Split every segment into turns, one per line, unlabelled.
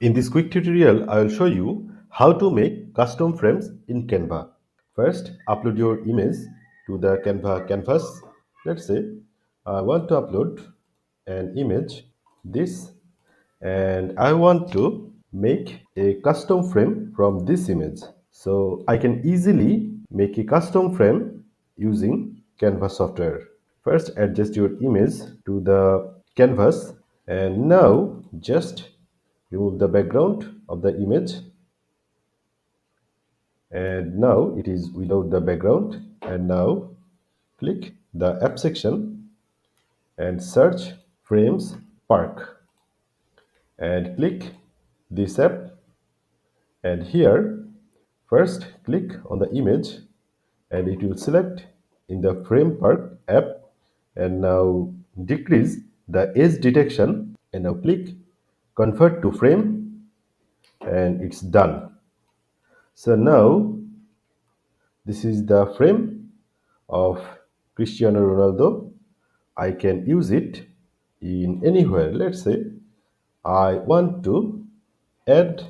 In this quick tutorial, I will show you how to make custom frames in Canva. First, upload your image to the Canva canvas. Let's say I want to upload an image, this, and I want to make a custom frame from this image. So I can easily make a custom frame using Canva software. First, adjust your image to the canvas, and now just remove the background of the image, and now it is without the background. And now click the app section and search frames park and click this app. And here first click on the image and it will select in the frame park app, and now decrease the edge detection and now click convert to frame, and it's done. So now this is the frame of Cristiano Ronaldo. I can use it in anywhere. Let's say I want to add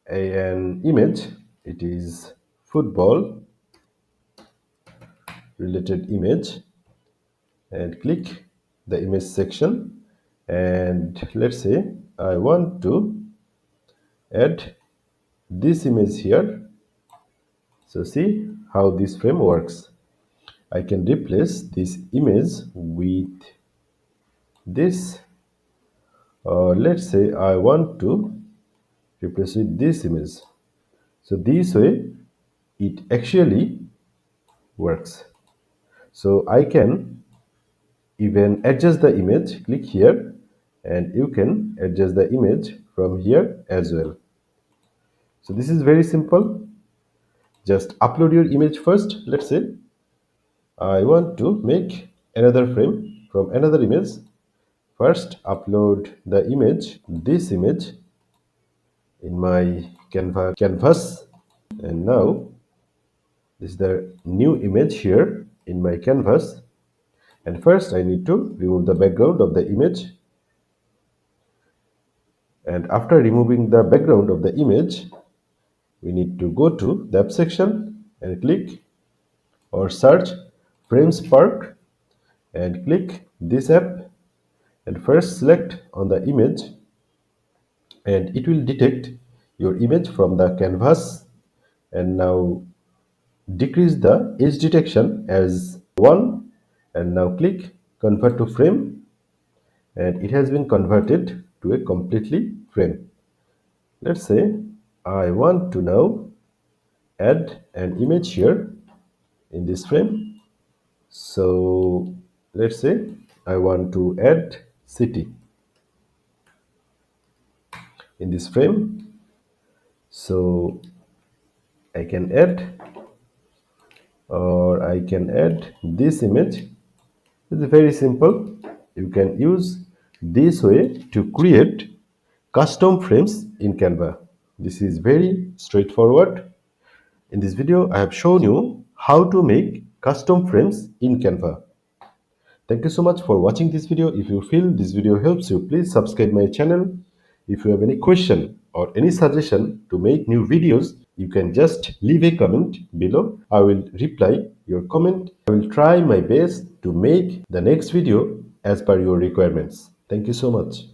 an image. It is football related image, and click the image section, and let's say I want to add this image here. So see how this frame works. I can replace this image with this, or let's say I want to replace with this image. So this way it actually works. So I can even adjust the image. Click here and you can adjust the image from here as well. So this is very simple. Just upload your image first. Let's say I want to make another frame from another image. First upload the image, this image, in my Canva canvas, and now this is the new image here in my canvas. And first I need to remove the background of the image, and after removing the background of the image we need to go to the app section and click or search frames park and click this app, and first select on the image, and it will detect your image from the canvas, and now decrease the edge detection as 1, and now click convert to frame, and it has been converted to a completely frame. Let's say I want to now add an image here in this frame. So let's say I want to add city in this frame. So I can add, or I can add this image. It's very simple. You can use this way to create custom frames in Canva. This is very straightforward. In this video, I have shown you how to make custom frames in Canva. Thank you so much for watching this video. If you feel this video helps you, please subscribe my channel. If you have any question or any suggestion to make new videos, you can just leave a comment below. I will reply your comment. I will try my best to make the next video as per your requirements. Thank you so much.